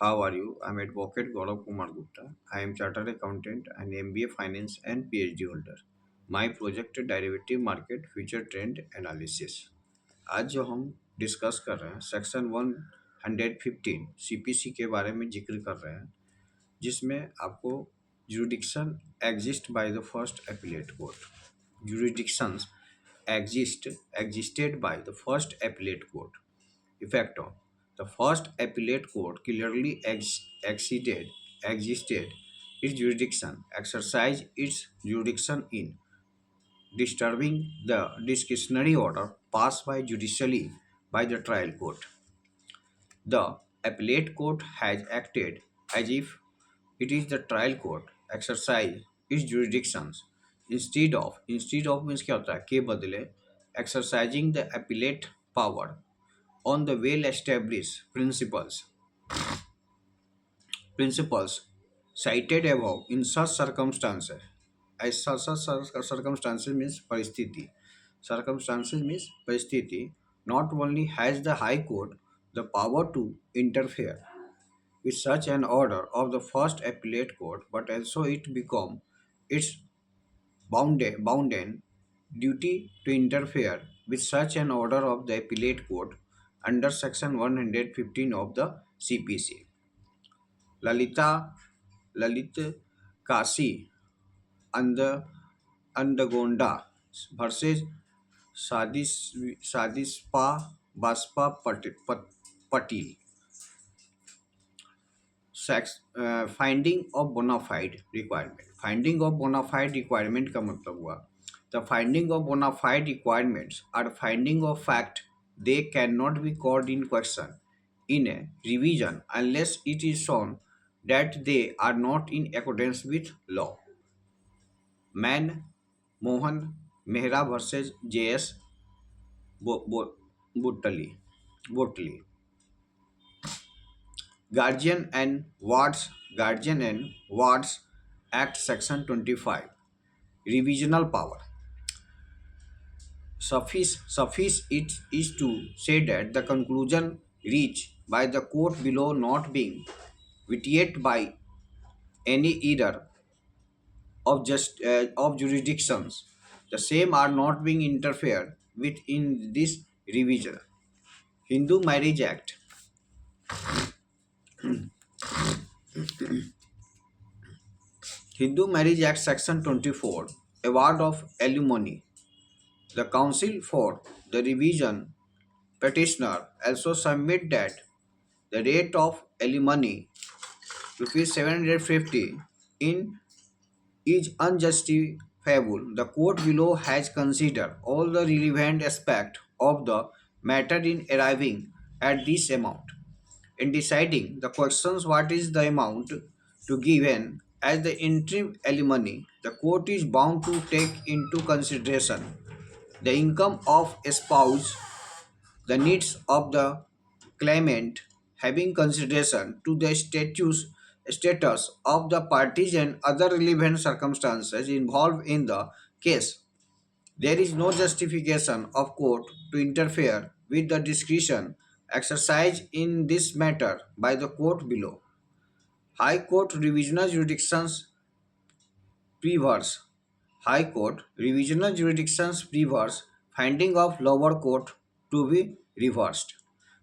How are you? I'm Advocate Gaurav Kumar Gupta. I am Chartered Accountant and MBA Finance and PhD holder. My project Derivative Market Future Trend Analysis. आज जो हम discuss कर रहे हैं section 115 CPC के बारे में जिक्र कर रहे हैं जिसमें आपको jurisdiction exist by the first appellate court. Jurisdictions existed by the first appellate court. Effect of the first appellate court clearly existed its jurisdiction, exercised its jurisdiction in disturbing the discretionary order passed by judicially by the trial court. The appellate court has acted as if it is the trial court exercise its jurisdictions instead of means क्या होता है के बदले exercising the appellate power on the well established principles cited above in such circumstances. As such circumstances means paristiti not only has the high court the power to interfere with such an order of the first appellate court but also it become its bounden duty to interfere with such an order of the appellate court under section 115 of the CPC. Lalita Lalit Kasi under Andagonda versus Sadispa Baspa Patil. Finding of bona fide requirement का मतलब हुआ the finding of bona fide requirements are finding of fact they can not be called in question in a revision unless it is shown that they are not in accordance with law Man Mohan Mehra versus JS बोटली बोटली Guardian and Wards Act Section 25 Revisional Power. Suffice it is to say that the conclusion reached by the court below not being vitiated by any either of jurisdictions, the same are not being interfered with in this revision. Hindu Marriage Act Hindu Marriage Act Section 24 Award of Alimony. The Council for the Revision petitioner also submit that the rate of alimony rupees 750 in is unjustifiable. The court below has considered all the relevant aspects of the matter in arriving at this amount. In deciding the questions what is the amount to given as the interim alimony, the court is bound to take into consideration the income of a spouse, the needs of the claimant, having consideration to the status of the parties and other relevant circumstances involved in the case. There is no justification of court to interfere with the discretion exercised in this matter by the court below. High Court revisional jurisdictions preverse. High Court revisional jurisdictions preverse finding of lower court to be reversed.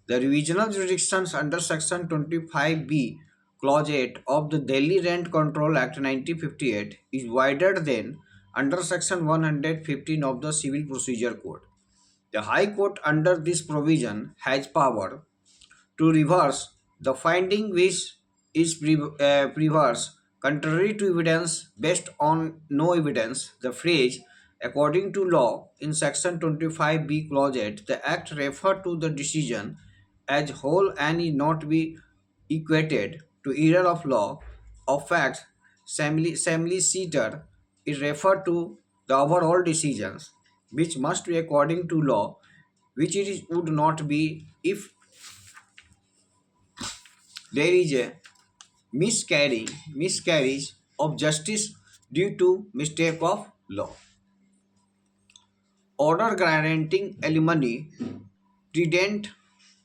The revisional jurisdictions under Section 25B Clause 8 of the Delhi Rent Control Act 1958 is wider than under Section 115 of the Civil Procedure Code. The High Court under this provision has power to reverse the finding which is reversed contrary to evidence based on no evidence. The phrase according to law in section 25B clause 8 the act refer to the decision as whole and is not be equated to error of law of facts seater is refer to the overall decisions which must be according to law which it would not be if there is a miscarriage of justice due to mistake of law. Order granting alimony didn't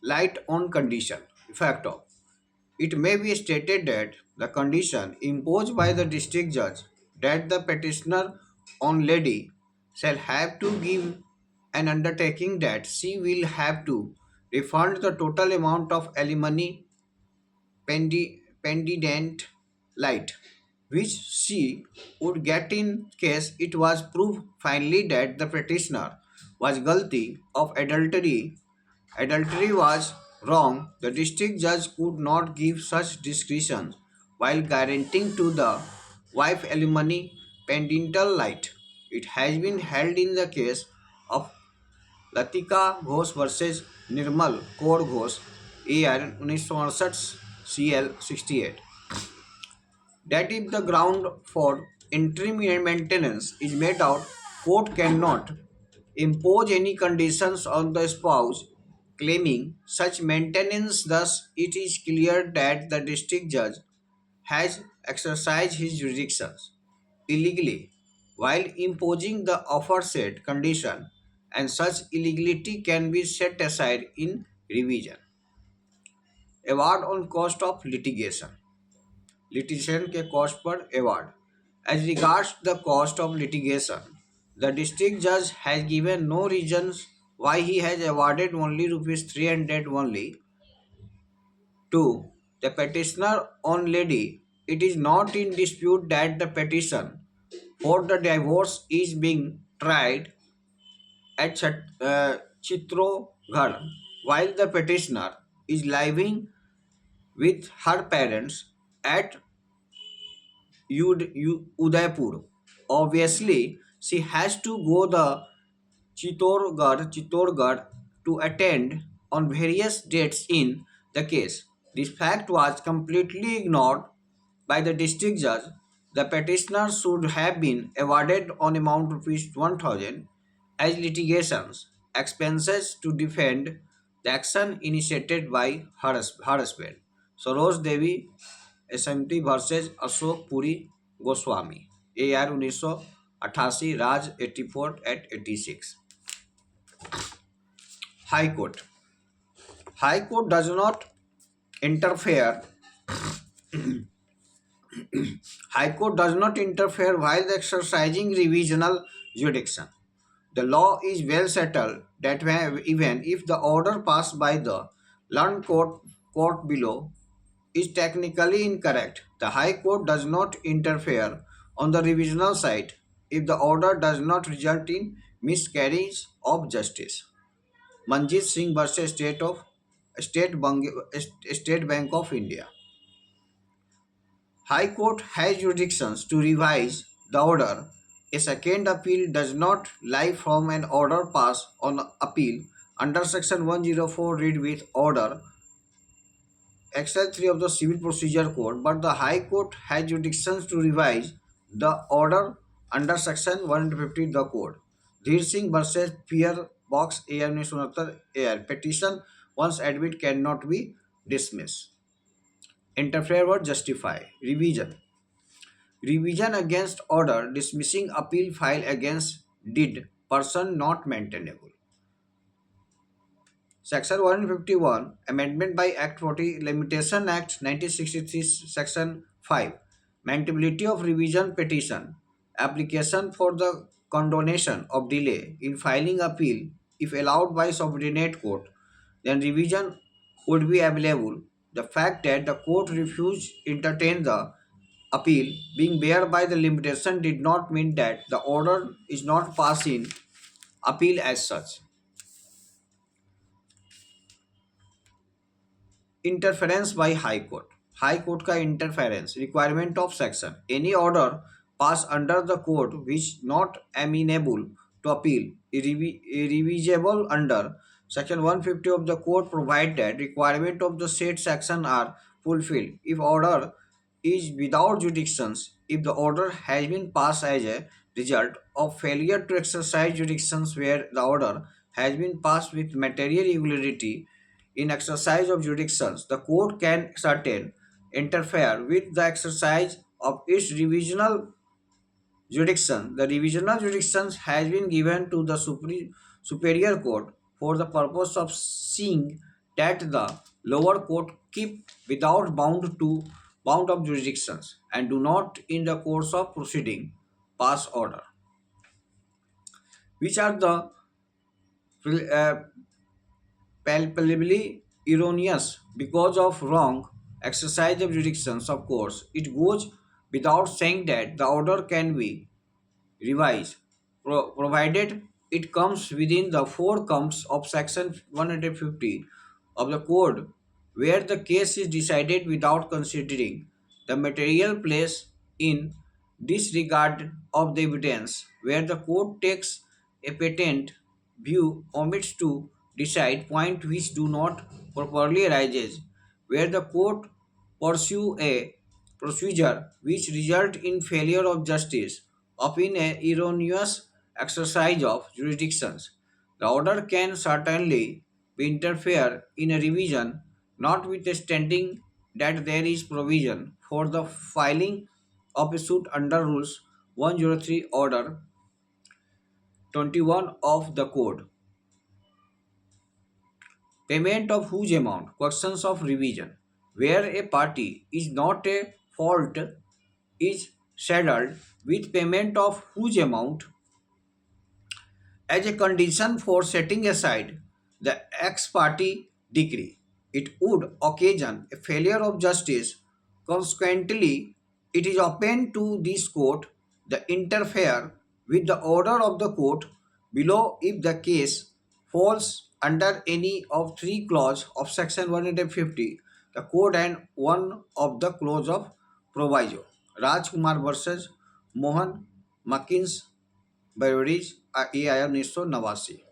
light on condition. Effect of It may be stated that the condition imposed by the district judge that the petitioner on lady shall have to give an undertaking that she will have to refund the total amount of alimony pendent light, which she would get in case it was proved finally that the petitioner was guilty of adultery. Adultery was wrong. The district judge could not give such discretion while guaranteeing to the wife alimony pendental light. It has been held in the case of Latika Ghosh versus Nirmal Kaur Ghosh, AR 1968 CL 68, that if the ground for interim maintenance is met out, court cannot impose any conditions on the spouse claiming such maintenance. Thus, it is clear that the district judge has exercised his jurisdictions illegally while imposing the aforesaid condition, and such illegality can be set aside in revision. Award on cost of litigation. Litigation के cost पर award. As regards the cost of litigation, the district judge has given no reasons why he has awarded only rupees 300 only to the petitioner on lady. It is not in dispute that the petition for the divorce is being tried at Chitrogarh while the petitioner is living with her parents at Udaipur. Obviously, she has to go the Chittorgarh to attend on various dates in the case. This fact was completely ignored by the district judge. The petitioner should have been awarded on amount rupees 1000 as litigations expenses to defend the action initiated by her husband. Saroj Devi SMT versus Ashok Puri Goswami, AR 1988, Raj 84 at 86. High Court. High Court does not interfere. High Court does not interfere while exercising revisional jurisdiction. The law is well settled that even if the order passed by the learned court below is technically incorrect, the High Court does not interfere on the revisional side if the order does not result in miscarriage of justice. Manjit Singh versus State Bank of India. High Court has jurisdictions to revise the order. A second appeal does not lie from an order passed on appeal under Section 104 read with order Excel 3 of the Civil Procedure Code, but the High Court has jurisdictions to revise the order under Section 150 of the Code. Dhir Singh versus Pierre Box AR 1969 AR. Petition once admitted cannot be dismissed. Interfere or justify. Revision. Revision against order dismissing appeal file against did person not maintainable. Section 151 Amendment by Act 40 Limitation Act 1963 Section 5 Maintainability of revision petition. Application for the condonation of delay in filing appeal if allowed by subordinate court, then revision would be available. The fact that the court refused entertain the appeal being bare by the limitation did not mean that the order is not passed in appeal as such. Interference by High Court. High Court का interference requirement of section. Any order passed under the court which not amenable to appeal irrevisable under Section 150 of the Code provide that requirement of the said section are fulfilled. If order is without jurisdictions, if the order has been passed as a result of failure to exercise jurisdictions where the order has been passed with material irregularity in exercise of jurisdictions, the court can certain interfere with the exercise of its revisional jurisdiction. The revisional jurisdiction has been given to the superior court for the purpose of seeing that the lower court keep without bound of jurisdictions and do not in the course of proceeding pass order, which are the uh, palpably erroneous because of wrong exercise of jurisdictions. Of course, it goes without saying that the order can be revised, provided it comes within the four counts of Section 150 of the Code, where the case is decided without considering the material place in disregard of the evidence, where the court takes a patent view, omits to decide point which do not properly arises, where the court pursue a procedure which result in failure of justice of in a erroneous exercise of jurisdictions. The order can certainly be interfere in a revision, notwithstanding that there is provision for the filing of a suit under Rules 103 Order 21 of the Code. Payment of whose amount? Questions of revision. Where a party is not a fault is saddled with payment of whose amount as a condition for setting aside the ex parte decree. It would occasion a failure of justice. Consequently, it is open to this court to interfere with the order of the court below if the case falls under any of three clauses of Section 150 the code and one of the clause of proviso. Rajkumar versus Mohan Makins Beveridge AIR 1989.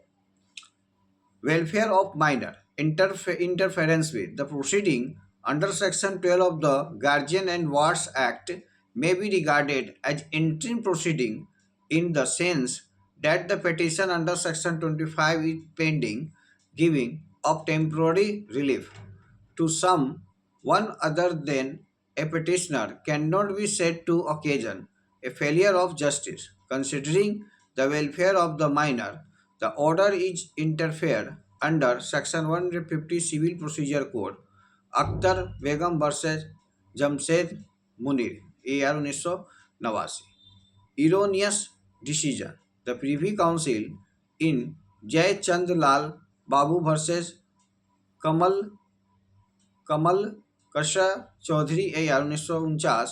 Welfare of minor interference with the proceeding under Section 12 of the Guardian and Wards Act may be regarded as interim proceeding in the sense that the petition under Section 25 is pending, giving of temporary relief to some one other than a petitioner cannot be said to occasion a failure of justice. Considering the welfare of the minor, the order is interfered under Section 150 Civil Procedure Code. Akhtar Begum versus Jamshed Munir, AR 1989. Erroneous decision. The Privy Council in Jai Chand Lal Babu versus Kamal Kamal Kasha Chaudhary AR 1949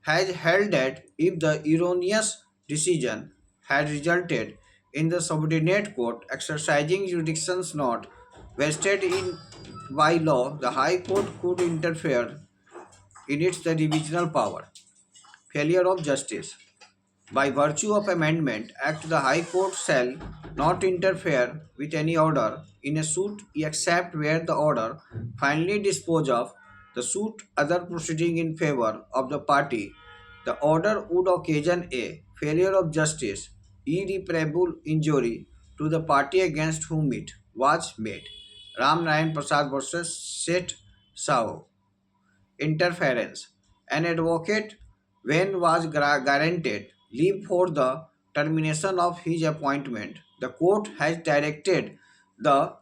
has held that if the erroneous decision had resulted in the subordinate court exercising jurisdictions not vested in by law, the High Court could interfere in its the divisional power. Failure of justice. By virtue of Amendment Act, the High Court shall not interfere with any order in a suit except where the order finally dispose of the suit other proceeding in favor of the party. The order would occasion a failure of justice, irreparable injury to the party against whom it was made. Ram Narayan Prasad versus Seth Sao. Interference. An advocate, when was guaranteed leave for the termination of his appointment, the court has directed the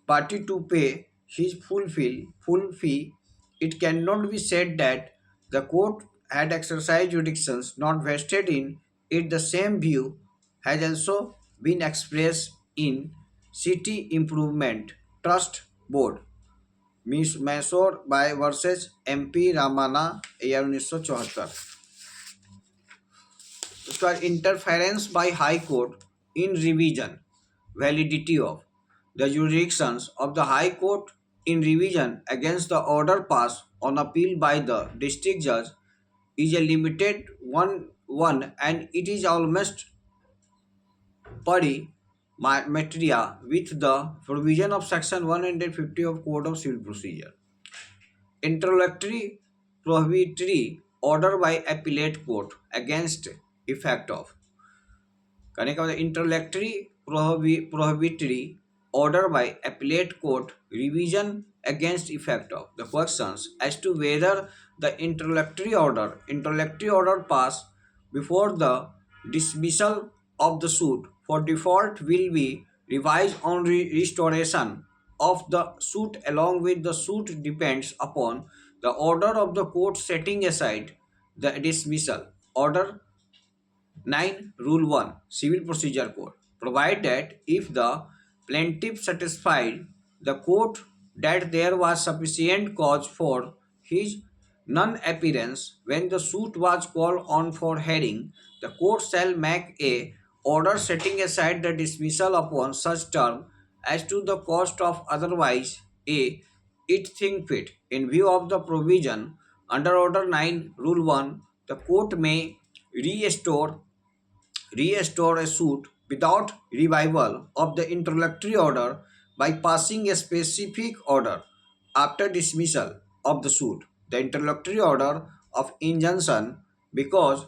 party to pay his full fee. It cannot be said that the court had exercised jurisdictions not vested in it. The same view has also been expressed in City Improvement Trust Board मिस Mysore by versus MP Ramana year 1974. उसके बाद interference by high court in revision validity of the jurisdictions of the high court in revision against the order passed on appeal by the district judge is a limited one and it is almost pari materia with the provision of section 150 of Code of Civil Procedure. Interlocutory prohibitory order by appellate court against effect of. कहने का मतलब interlocutory prohibitory order by appellate court revision against effect of. The questions as to whether the interlocutory order passed before the dismissal of the suit for default will be revised on restoration of the suit along with the suit depends upon the order of the court setting aside the dismissal. Order 9. Rule 1 Civil Procedure Code provide that if the plaintiff satisfied the court that there was sufficient cause for his non-appearance when the suit was called on for hearing, the court shall make a order setting aside the dismissal upon such term as to the cost of otherwise a it think fit. In view of the provision under Order 9, Rule 1, the court may restore a suit without revival of the interlocutory order by passing a specific order after dismissal of the suit. The interlocutory order of injunction because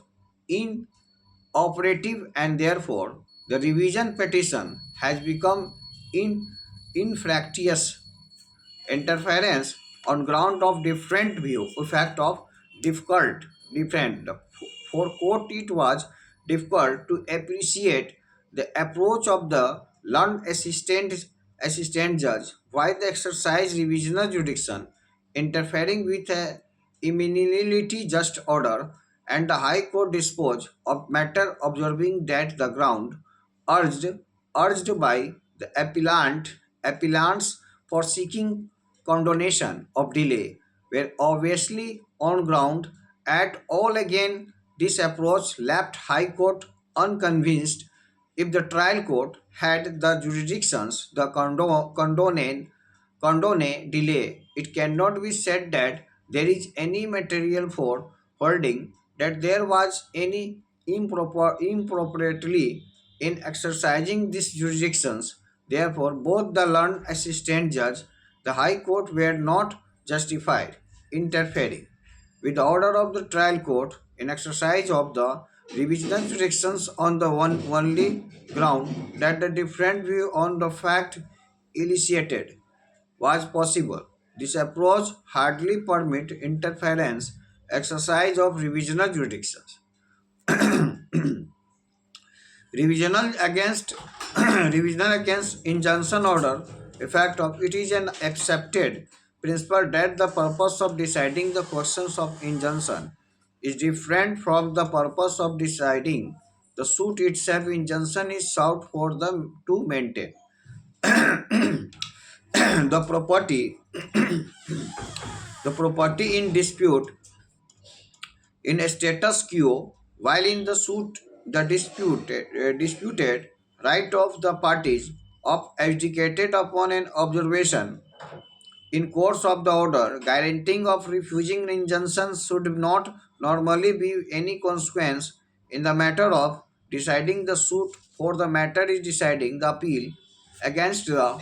inoperative and therefore the revision petition has become infractious interference on ground of different view effect of different for court it was difficult to appreciate the approach of the learned assistant judge why the exercise revisional jurisdiction interfering with a immunity just order and the high court dispose of matter observing that the ground urged urged by the appellants for seeking condonation of delay were obviously on ground at all. Again this approach left high court unconvinced if the trial court had the jurisdictions the condone delay. It cannot be said that there is any material for holding that there was any impropriety in exercising these jurisdictions. Therefore, both the learned assistant judge, the High Court were not justified interfering with the order of the trial court in exercise of the revisional jurisdictions on the one only ground that the different view on the fact elicited was possible. This approach hardly permit interference exercise of revisional jurisdictions. Revisional against revisional against injunction order effect of it is an accepted principle that the purpose of deciding the questions of injunction is different from the purpose of deciding the suit itself. Injunction is sought for them to maintain the property the property in dispute in a status quo, while in the suit the disputed right of the parties of adjudicated upon an observation in course of the order guaranteeing of refusing injunction should not normally be any consequence in the matter of deciding the suit, for the matter is deciding the appeal against the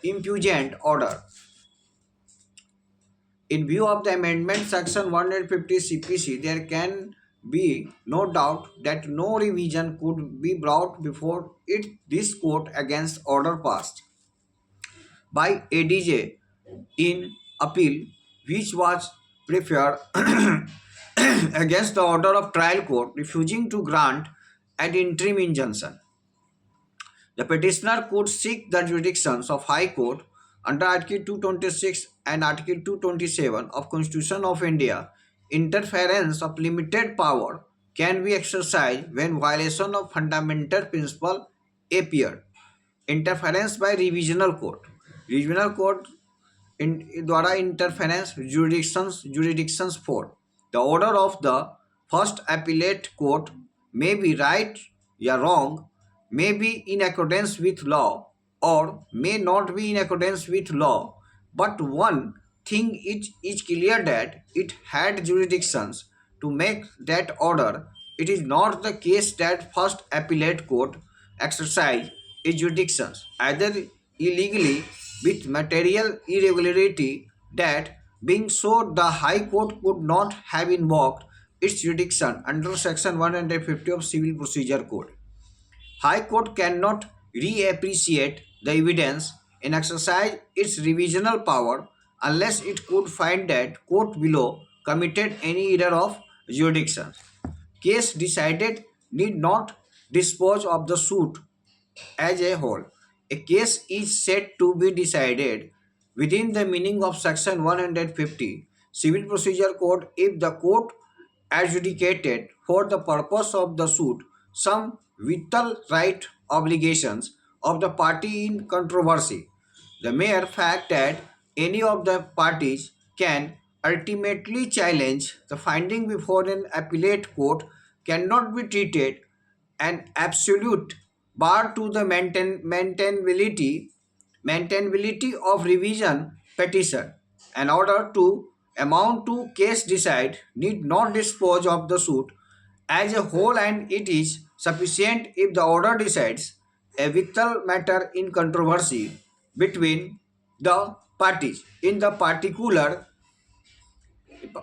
impugned order. In view of the amendment section 150 CPC, there can be no doubt that no revision could be brought before this court against order passed by ADJ in appeal, which was preferred against the order of trial court refusing to grant an interim injunction. The petitioner could seek the jurisdictions of High Court under Article 226 and Article 227 of Constitution of India. Interference of limited power can be exercised when violation of fundamental principle appear. Interference by revisional court. Revisional court द्वारा interference jurisdictions for the order of the first appellate court may be right or wrong, may be in accordance with law or may not be in accordance with law, but one thing is clear that it had jurisdictions to make that order. It is not the case that first appellate court exercise its jurisdictions either illegally with material irregularity, that being so the High Court could not have invoked its jurisdiction under section 150 of Civil Procedure Code. High Court cannot reappreciate the evidence and exercise its revisional power unless it could find that court below committed any error of jurisdiction. Case decided need not dispose of the suit as a whole. A case is said to be decided within the meaning of Section 150 Civil Procedure Code if the court adjudicated for the purpose of the suit some vital right obligations of the party in controversy. The mere fact that any of the parties can ultimately challenge the finding before an appellate court cannot be treated an absolute bar to the maintainability of revision petition. An order to amount to case decide need not dispose of the suit as a whole, and it is sufficient if the order decides a vital matter in controversy between the parties. In the particular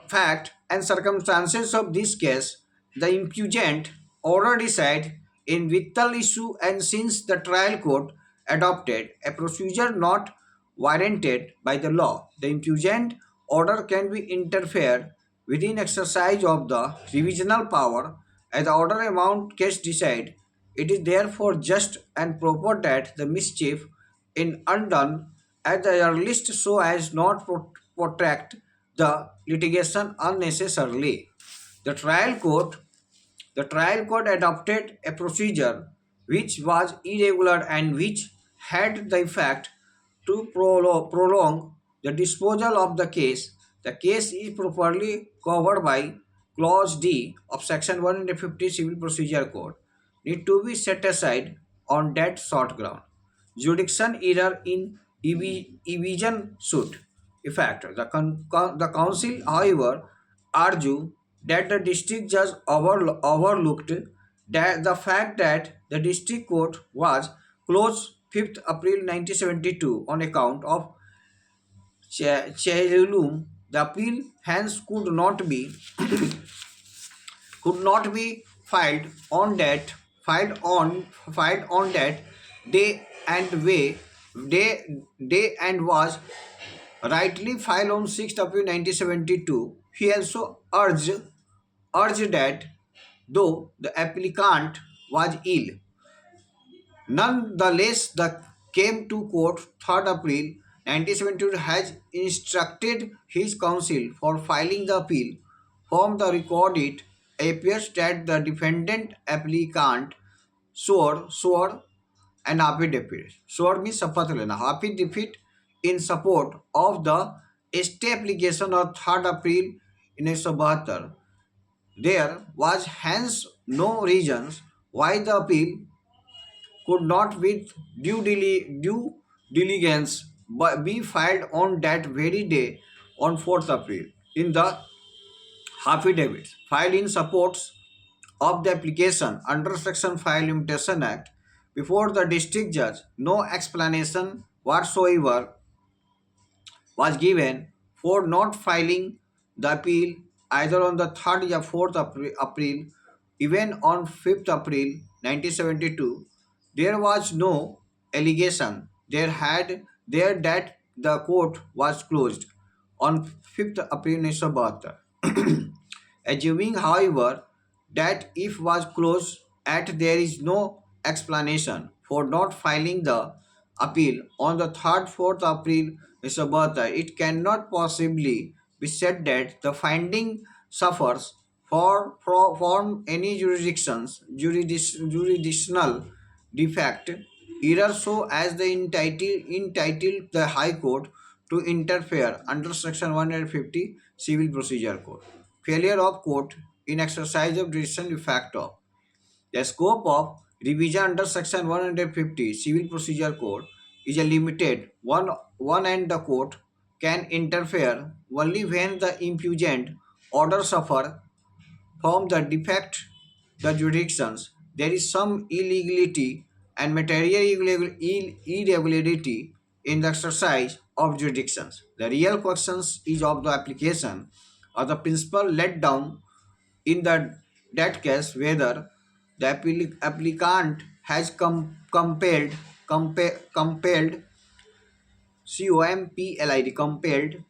fact and circumstances of this case, the impugnant order decide in vital issue, and since the trial court adopted a procedure not warranted by the law, the impugnant order can be interfered within exercise of the revisional power as the order amount case decide. It is therefore just and proper that the mischief in undone at the earliest so as not protract the litigation unnecessarily. The trial court the trial court adopted a procedure which was irregular and which had the effect to prolong the disposal of the case. The case is properly covered by Clause D of Section 150 Civil Procedure Code. Need to be set aside on that short ground. Jurisdiction error in evasion suit. Effect. The council, however, argue that the district judge overlooked that the fact that the district court was closed 5th April 1972 on account of Cherulum. The appeal hence could not be filed on that day and way day and was rightly filed on 6th April 1972. He also urged that though the applicant was ill, nonetheless the came to court 3rd April 1972 has instructed his counsel for filing the appeal. From the record it appears that the defendant applicant swore an affidavit. Swore means शपथ लेना. Affidavit in support of the stay application of 3rd April 1972. There was hence no reasons why the appeal could not with due diligence be filed on that very day on 4th April. In the affidavit filed in support of the application under Section 5 Limitation Act before the district judge, no explanation whatsoever was given for not filing the appeal either on the 3rd or 4th April. Even on 5th April 1972, there was no allegation there that the court was closed on 5th April 1972. Assuming, however, that if was closed at there is no explanation for not filing the appeal on the 3rd 4th April Mr. Bertha, it cannot possibly be said that the finding suffers from any jurisdictional defect either so as the entitled the High Court to interfere under Section 150 Civil Procedure Code. Failure of court in exercise of jurisdiction effect of the scope of revision under Section 150 Civil Procedure Code is a limited one and the court can interfere only when the impugnant order suffer from the defect the jurisdictions. There is some illegality and material irregularity in the exercise of jurisdictions. The real question is of the application of the principle laid down in that case whether the applicant has compelled compelled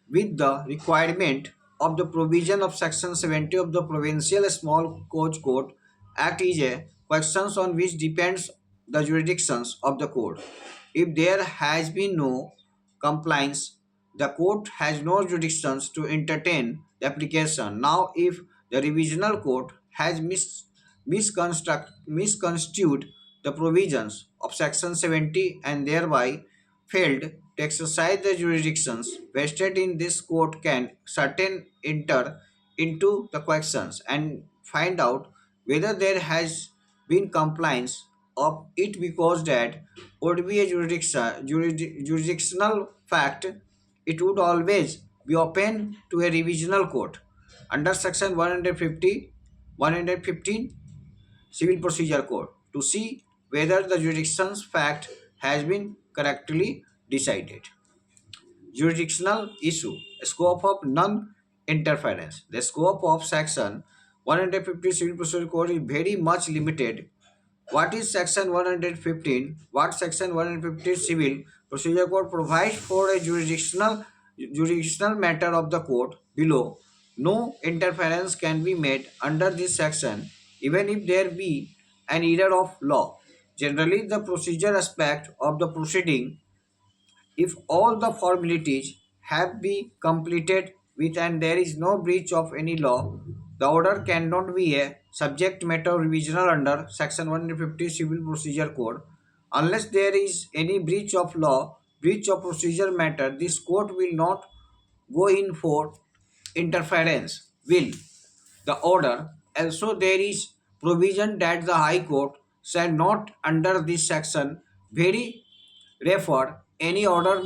with the requirement of the provision of Section 70 of the Provincial Small Coach Code Act is a question on which depends the jurisdictions of the court. If there has been no compliance, the court has no jurisdictions to entertain the application. Now, if the revisional court has misconstrued the provisions of Section 70 and thereby failed to exercise the jurisdictions vested in this court, can certain enter into the questions and find out whether there has been compliance of it, because that would be a jurisdictional fact. It would always be open to a revisional court under section 150 115 civil procedure code to see whether the jurisdiction's fact has been correctly decided. Jurisdictional issue, scope of non-interference. The scope of section 150 civil procedure code is very much limited. What is section 115? What section 115 civil procedure code provides for a jurisdictional matter of the court below. No interference can be made under this section even if there be an error of law. Generally, the procedure aspect of the proceeding, if all the formalities have been completed with and there is no breach of any law, the order cannot be a subject matter revisional under Section 150 Civil Procedure Code. Unless there is any breach of law, breach of procedure matter, this court will not go in for interference. Will the order. Also, there is provision that the High Court shall not, under this section, very refer any order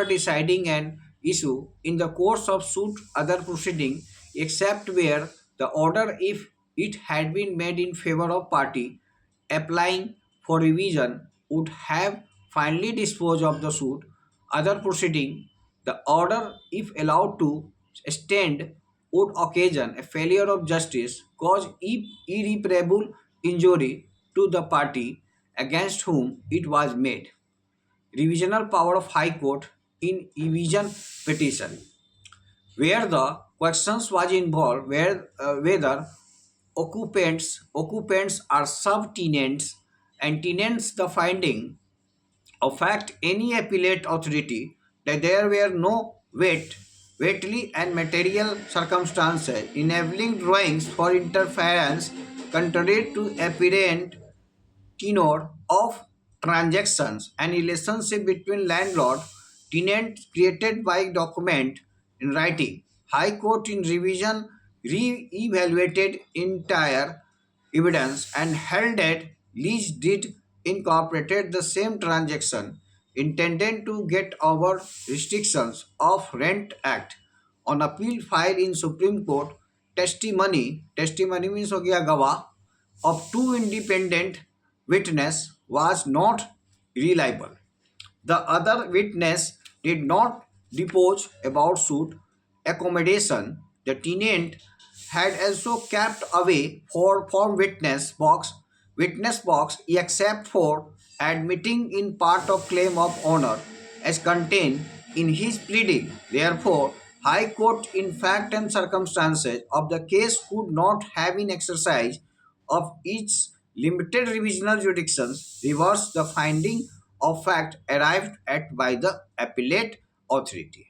deciding an issue in the course of suit other proceeding, except where the order, if it had been made in favor of party applying for revision, would have finally disposed of the suit other proceeding. The order, if allowed to stand, would occasion a failure of justice, cause irreparable injury to the party against whom it was made. Revisional power of High Court in revision petition, where the questions was involved whether occupants are subtenants and tenants, the finding of fact any appellate authority that there were no weighty and material circumstances enabling drawings for interference contrary to apparent tenor of transactions and relationship between landlord tenant created by document in writing. High Court in revision re-evaluated entire evidence and held that lease did incorporated the same transaction intended to get over restrictions of Rent Act. On appeal filed in Supreme Court, testimony means हो गया गवाह, of two independent witness was not reliable. The other witness did not depose about suit accommodation. The tenant had also kept away from witness box except for admitting in part of claim of honor as contained in his pleading. Therefore, High Court in fact and circumstances of the case could not have in exercise of its limited revisional jurisdictions reversed the finding of fact arrived at by the appellate authority.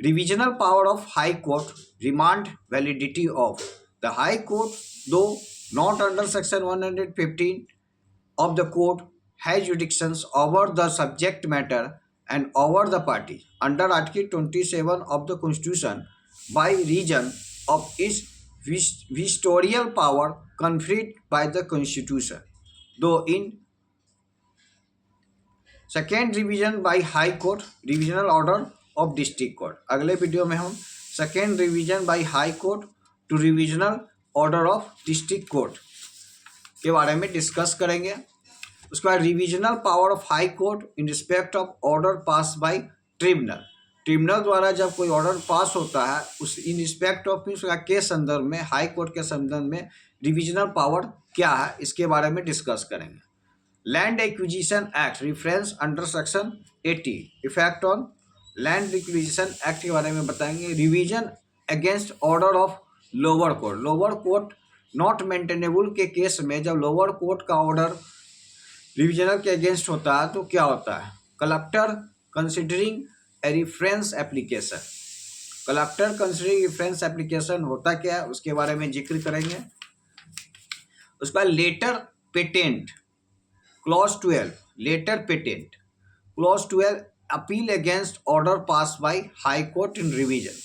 Revisional power of High Court, remand validity of the High Court, though not under Section 115 of the Code, has jurisdictions over the subject matter and over the party under Article 27 of the Constitution by reason of its vistorial power conferred by the Constitution. Though in second revision by high court revisional order of district court, अगले video में हम second revision by high court to revisional order of district court के बारे में discuss करेंगे. उसके बाद revisional power of high court in respect of order pass by tribunal द्वारा जब कोई ऑर्डर पास होता है उस इन रिस्पेक्ट ऑफ के संदर्भ में हाई कोर्ट के संदर्भ में रिविजनल पावर क्या है इसके बारे में डिस्कस करेंगे. Land acquisition act reference under section 80, effect on land acquisition act के बारे में बताएंगे. Revision against order of lower court not maintainable के केस में जब लोअर कोर्ट का ऑर्डर रिविजनल के अगेंस्ट होता है तो क्या होता है? Collector considering a reference application. Collector considering reference application होता क्या है उसके बारे में जिक्र करेंगे। उसका letter patent clause 12, letter patent clause 12, appeal against order pass by high court in revision.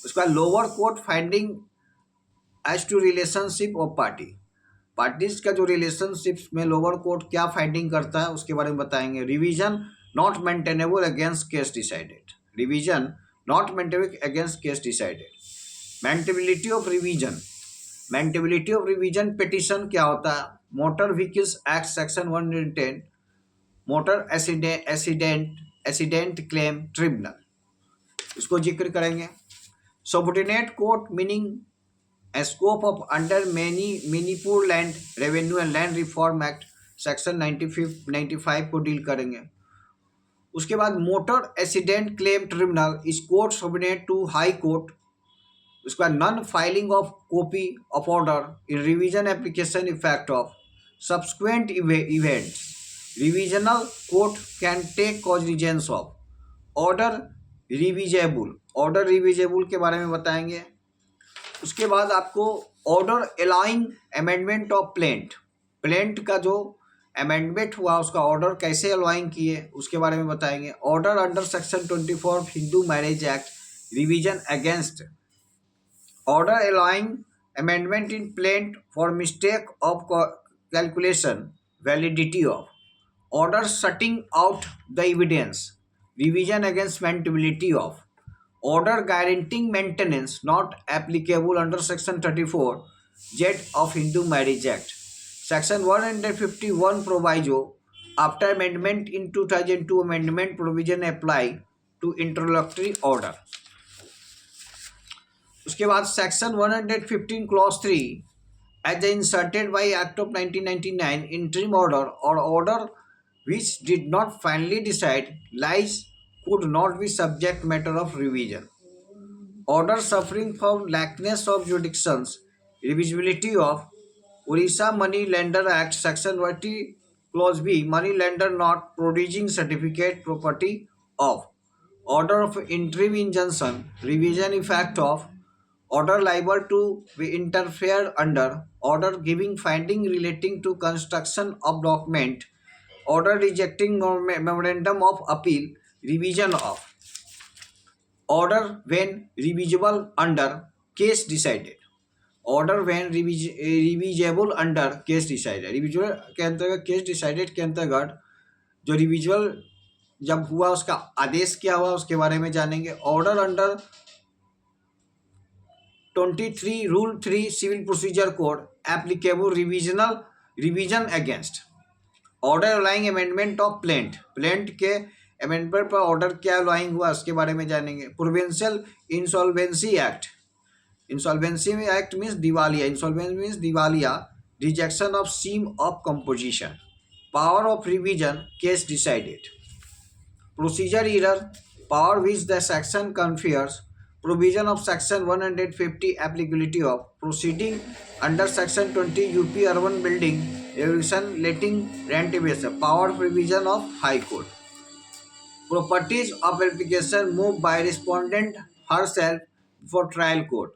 उसका lower court finding as to relationship of party. Parties का जो रिलेशनशिप में लोअर कोर्ट क्या फाइंडिंग करता है उसके बारे में बताएंगे। Revision not maintainable against case decided. Revision not maintainable against case decided. Maintainability of revision. Maintainability of revision petition क्या होता है? Motor vehicles act section 110, motor accident claim tribunal, इसको जिक्र करेंगे। Subordinate court meaning scope of under Manipur land revenue and land reform act section 95 को deal करेंगे। उसके बाद motor accident claim tribunal is court subordinate to high court. उसके बाद non filing of copy of order in revision application effect of subsequent events. Revisional court can take cognizance of order revisable. Order revisable के बारे में बताएंगे। उसके बाद आपको order allowing amendment of plaint. Plaint का जो अमेंडमेंट हुआ उसका ऑर्डर कैसे अलाउइंग किए उसके बारे में बताएंगे। Order under section 24 Hindu marriage act revision against order allowing amendment in plaint for mistake of calculation validity of order shutting out the evidence revision against maintainability of order guaranteeing maintenance not applicable under section 34 z of Hindu Marriage Act section 151 proviso after amendment in 2002 amendment provision apply to interlocutory order। उसके बाद section 115 clause 3 as inserted by act of 1999 interim order और order which did not finally decide lies could not be subject matter of revision. Order suffering from lackness of jurisdictions revisibility of Orissa money lender act section 20 clause B money lender not producing certificate property of order of interim injunction revision effect of order liable to be interfered under order giving finding relating to construction of document order rejecting memorandum of appeal revision of order when revisable under case decided order when revisable under case decided। रिविजिबल के अंतर्गत case decided के अंतर्गत जो रिविजिबल जब हुआ उसका आदेश क्या हुआ उसके बारे में जानेंगे। Order under 23 rule 3 civil procedure code applicable revision against order allowing amendment of plaint. Plaint के अमेंडमेंट पर ऑर्डर क्या अलाइंग हुआ उसके बारे में जानेंगे। Provincial insolvency act. Insolvency act means दिवालिया। इंसॉल्वेंसी मीन्स दिवालिया। Rejection of scheme of composition. Power of revision case decided. Procedure error power which the section confers provision of section 150 applicability of proceeding under section 20 UP urban building regulation letting rent based power provision of high court। Properties of application moved by respondent herself before trial court।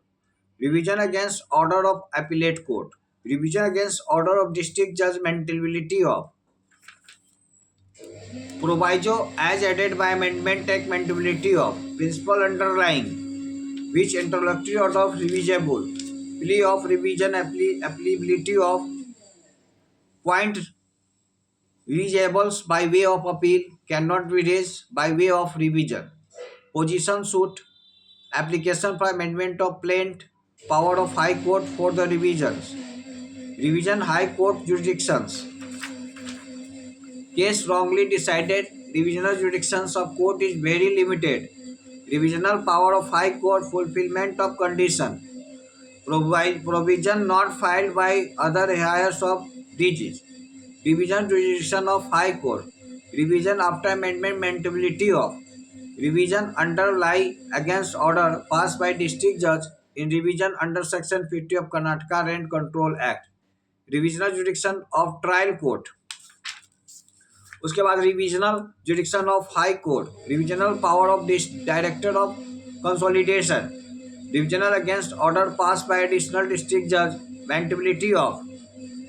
Revision against order of appellate court। Revision against order of district judge maintainability of proviso as added by amendment act maintainability of principle underlying which interlocutory order of revisable plea of revision applicability of point revisables by way of appeal cannot be raised by way of revision। Position suit application for amendment of plaint power of high court for the revisions revision high court jurisdictions case wrongly decided revisional jurisdictions of court is very limited। Revisional power of high court fulfillment of condition provision not filed by other heirs of dgs revision jurisdiction of high court revision after amendment maintainability of revision underlie against order passed by district judge in revision under section 50 of Karnataka Rent Control Act revisional jurisdiction of trial court उसके बाद revisional jurisdiction of high court, revisional power of director of consolidation, revisional against order pass by additional district जज, maintainability of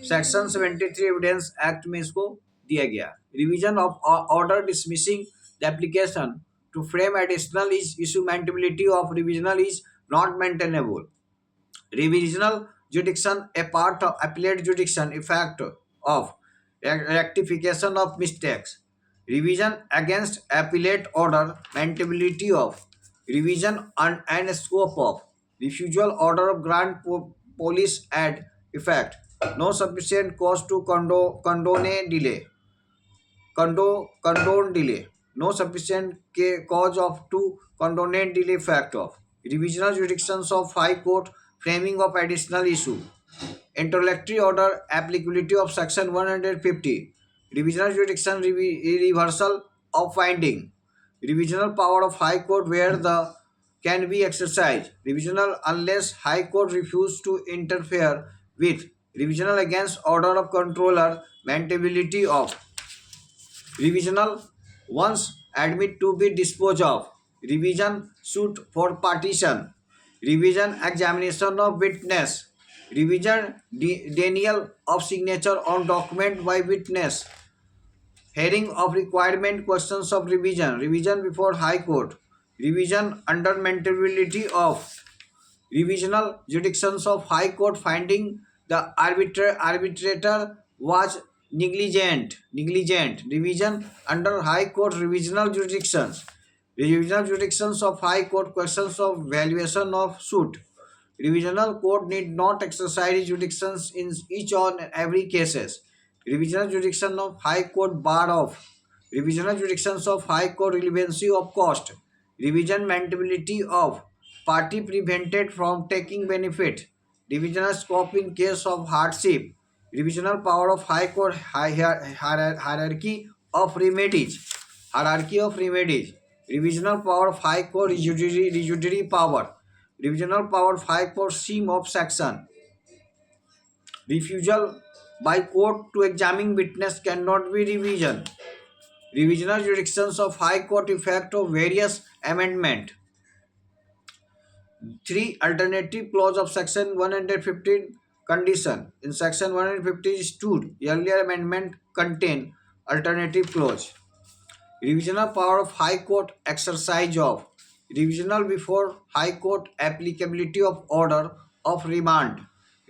section 73 evidence act में इसको दिया गया। Revision of order dismissing the application to frame additional is issue maintainability of revisional is not maintainable. Revisional jurisdiction, a part of appellate jurisdiction, effect of rectification of mistakes. Revision against appellate order, maintainability of revision and scope of refusal order of grant police ad effect. No sufficient cause to condone delay. Condone delay. No sufficient cause of to condone delay fact of revisional jurisdictions of High Court, framing of additional issue, interlocutory order, applicability of section 150, revisional jurisdiction, reversal of finding, revisional power of High Court where the can be exercised, revisional unless High Court refuse to interfere with, revisional against order of controller, maintainability of revisional once admit to be disposed of, revision suit for partition, revision examination of witness, revision denial of signature on document by witness, hearing of requirement questions of revision, revision before High Court, revision under maintainability of revisional jurisdictions of High Court finding the arbitrator was negligent. Revision under High Court revisional jurisdictions. Revisional jurisdictions of High Court questions of valuation of suit. Revisional court need not exercise jurisdictions in each and every cases. Revisional jurisdiction of High Court bar of. Revisional jurisdictions of High Court relevancy of cost. Revision maintainability of party prevented from taking benefit. Revisional scope in case of hardship. Revisional power of High Court hierarchy of remedies. Hierarchy of remedies. Revisional power of High Court judiciary power. Revisional power of High Court scheme of section. Refusal by court to examine witness cannot be revision. Revisional jurisdictions of High Court effect of various amendment. 3. Alternative clause of section 115 condition. In section 150 stood earlier amendment contain alternative clause. Revisional power of High Court exercise of. Revisional before High Court applicability of order of remand.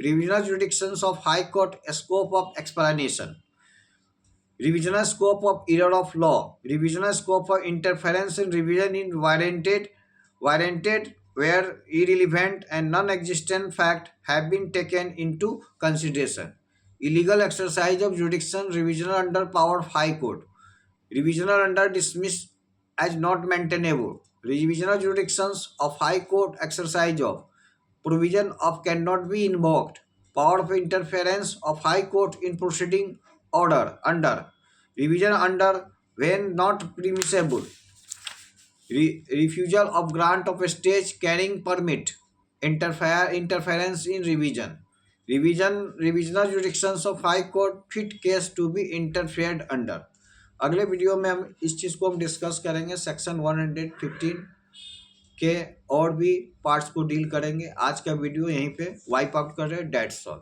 Revisional jurisdictions of High Court scope of explanation. Revisional scope of error of law. Revisional scope of interference in revision in warranted where irrelevant and non-existent fact have been taken into consideration. Illegal exercise of jurisdiction. Revisional under power of High Court. Revisional under dismissed as not maintainable. Revisional jurisdictions of High Court exercise of. Provision of cannot be invoked. Power of interference of High Court in proceeding order under. Revision under when not permissible. Refusal of grant of a stage carrying permit. Interference in revision. Revisional jurisdictions of High Court fit case to be interfered under. अगले video में हम इस चीज़ को हम discuss करेंगे, section 115 के और भी पार्ट्स को डील करेंगे। आज का वीडियो यहीं पे वाइप आउट कर रहे हैं। That's all.